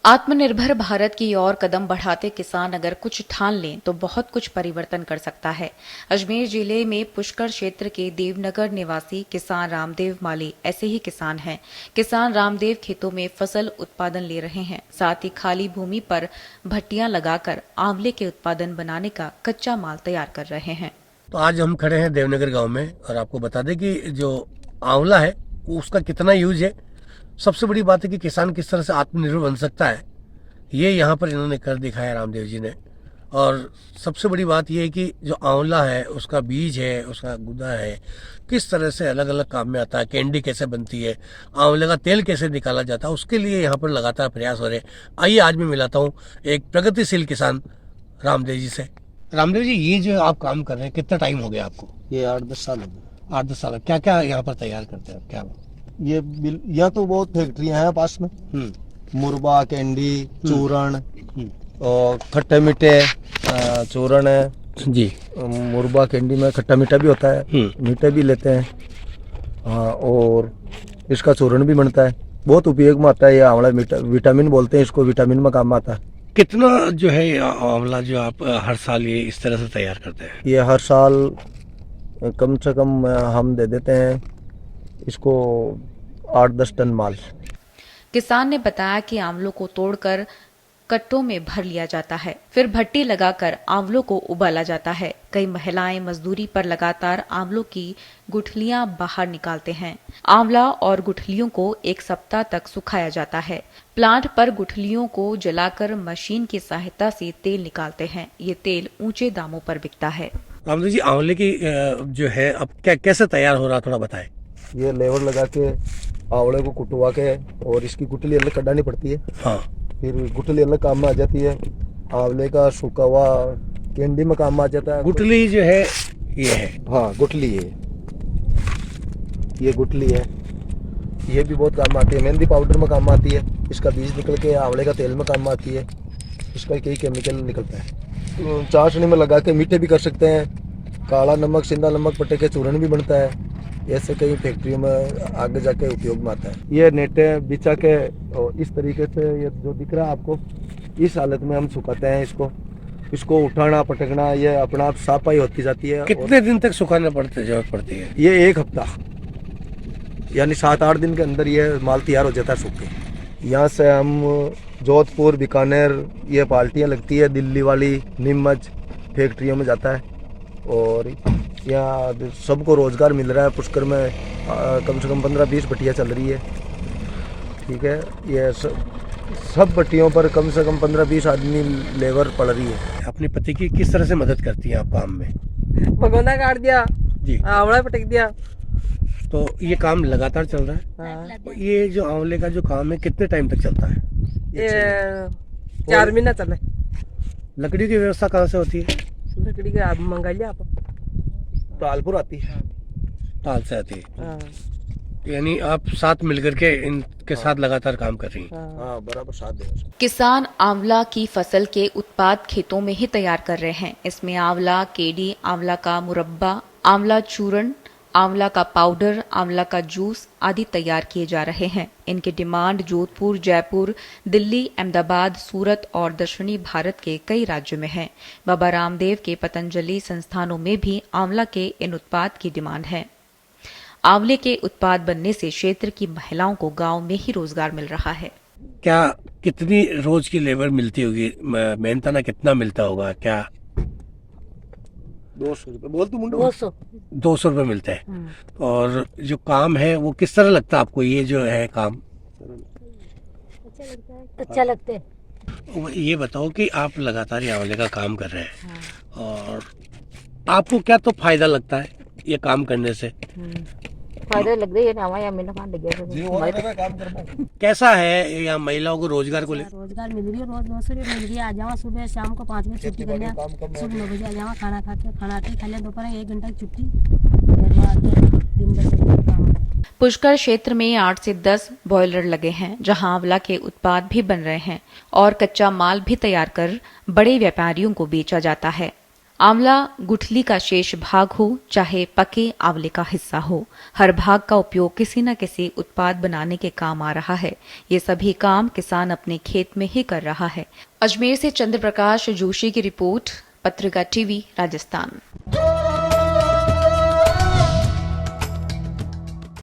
आत्मनिर्भर भारत की ओर कदम बढ़ाते किसान अगर कुछ ठान लें तो बहुत कुछ परिवर्तन कर सकता है। अजमेर जिले में पुष्कर क्षेत्र के देवनगर निवासी किसान रामदेव माली ऐसे ही किसान हैं। किसान रामदेव खेतों में फसल उत्पादन ले रहे हैं, साथ ही खाली भूमि पर भट्टियां लगाकर आंवले के उत्पादन बनाने का कच्चा माल तैयार कर रहे हैं। तो आज हम खड़े हैं देवनगर गांव में और आपको बता दें कि जो आंवला है उसका कितना यूज है। सबसे बड़ी बात है कि किसान किस तरह से आत्मनिर्भर बन सकता है, ये यहाँ पर इन्होंने कर दिखाया रामदेव जी ने। और सबसे बड़ी बात यह है कि जो आंवला है उसका बीज है, उसका गुदा है, किस तरह से अलग अलग काम में आता है, कैंडी कैसे बनती है, आंवले का तेल कैसे निकाला जाता है, उसके लिए यहाँ पर लगातार प्रयास हो रहे हैं। आइए आज मैं मिलाता हूँ एक प्रगतिशील किसान रामदेव जी से। रामदेव जी, ये जो आप काम कर रहे हैं कितना टाइम हो गया आपको? ये 8-10 साल हो गए। 8-10 साल। क्या क्या यहाँ पर तैयार करते हैं, क्या? यहाँ तो बहुत फैक्ट्रियां हैं पास में। मुरबा, कैंडी, चूरण और खट्टे मीठे। चूरण है जी, मुरबा कैंडी में खट्टा मीठा भी होता है, मीठे भी लेते हैं। हाँ, और इसका चूरण भी बनता है, बहुत उपयोग में आता है। ये आंवला विटामिन बोलते हैं इसको, विटामिन में काम आता है। कितना जो है आंवला जो आप हर साल ये इस तरह से तैयार करते हैं? ये हर साल कम से कम हम दे देते हैं इसको 8-10 टन माल। किसान ने बताया कि आंवलों को तोड़कर कट्टों में भर लिया जाता है, फिर भट्टी लगाकर आंवलों को उबाला जाता है। कई महिलाएं मजदूरी पर लगातार आंवलों की गुठलियां बाहर निकालते हैं। आंवला और गुठलियों को एक सप्ताह तक सुखाया जाता है। प्लांट पर गुठलियों को जलाकर मशीन की सहायता से तेल निकालते हैं। ये तेल ऊंचे दामों पर बिकता है। रामदेव जी, आंवले की जो है अब क्या कैसे तैयार हो रहा, थोड़ा बताएं। ये लेवर लगा के आंवले को कुटवा के और इसकी गुठली अलग कढ़ानी पड़ती है। हाँ, फिर गुठली अलग काम में आ जाती है। आंवले का सूखा हुआ कैंडी में काम में आ जाता है। गुठली जो है ये है? हाँ, गुठली है, ये गुठली है। ये भी बहुत काम आती है, मेहंदी पाउडर में काम आती है। इसका बीज निकल के आंवले का तेल में काम आती है। इसका कई केमिकल निकलता है। चाशनी में लगा के मीठे भी कर सकते हैं। काला नमक, सिंधा नमक, पट्टे के चूरण भी बनता है। ऐसे कई फैक्ट्रियों में आगे जाके उपयोग में आता है। ये नेटे बिछा के और इस तरीके से ये जो दिख रहा है आपको, इस हालत में हम सुखाते हैं इसको उठाना पटकना, ये अपना आप साफाई होती जाती है। कितने दिन तक सुखाना जरूरत पड़ती है? ये 1 हफ्ता यानी 7-8 दिन के अंदर ये माल तैयार हो जाता है सूख के। यहाँ से हम जोधपुर, बीकानेर, ये पार्टियाँ लगती है, दिल्ली वाली, नीमच फैक्ट्रियों में जाता है। और यहाँ सबको रोजगार मिल रहा है। पुष्कर में कम से कम 15-20 भट्टियाँ चल रही है। ठीक है, ये सब भट्टियों पर कम से कम 15-20 आदमी लेबर पड़ रही है। अपने पति की किस तरह से मदद करती हैं आप काम में? भगोना काट दिया जी, आंवला पटक दिया। तो ये काम लगातार चल रहा है। हाँ। ये जो आंवले का जो काम है कितने टाइम तक चलता है? ये 4 महीना चले। लकड़ी की व्यवस्था कहाँ से होती है? लकड़ी के आप मंगा लिया आप? तालपुर आती है, ताल से आती है। हाँ। यानी आप साथ मिलकर के इनके साथ लगातार काम कर रही हैं। हाँ, बराबर साथ देगा। किसान आंवला की फसल के उत्पाद खेतों में ही तैयार कर रहे हैं। इसमें आंवला केडी, आंवला का मुरब्बा, आंवला चूर्ण, आंवला का पाउडर, आंवला का जूस आदि तैयार किए जा रहे हैं। इनकी डिमांड जोधपुर, जयपुर, दिल्ली, अहमदाबाद, सूरत और दक्षिणी भारत के कई राज्यों में है। बाबा रामदेव के पतंजलि संस्थानों में भी आंवला के इन उत्पाद की डिमांड है। आंवले के उत्पाद बनने से क्षेत्र की महिलाओं को गांव में ही रोजगार मिल रहा है। क्या कितनी रोज की लेबर मिलती होगी? मेहनताना कितना मिलता होगा? क्या 200 रुपये बोल तू मुंडो? 200 रुपये मिलता है। और जो काम है वो किस तरह लगता है आपको? ये जो है काम अच्छा लगता है। ये बताओ कि आप लगातार ये आंवले का काम कर रहे हैं और आपको क्या तो फायदा लगता है ये काम करने से? फायदा लग रही है ना, हमारे यहाँ मेहनत लग गया। काम करना कैसा है यहाँ महिलाओं को रोजगार को ले? रोजगार मिल रही है, रोज 200 रुपये मिल रही है। आ जाओ सुबह शाम को 5 बजे छुट्टी करने, सुबह 9 बजे आ जाओ, खाना खा लिया, दोपहर 1 घंटा की छुट्टी, दिन भर। पुष्कर क्षेत्र में 8 से 10 बॉयलर लगे हैं, जहां आंवला के उत्पाद भी बन रहे हैं और कच्चा माल भी तैयार कर बड़े व्यापारियों को बेचा जाता है। आंवला गुठली का शेष भाग हो चाहे पके आंवले का हिस्सा हो, हर भाग का उपयोग किसी न किसी उत्पाद बनाने के काम आ रहा है। ये सभी काम किसान अपने खेत में ही कर रहा है। अजमेर से चंद्र प्रकाश जोशी की रिपोर्ट, पत्रिका टीवी, राजस्थान।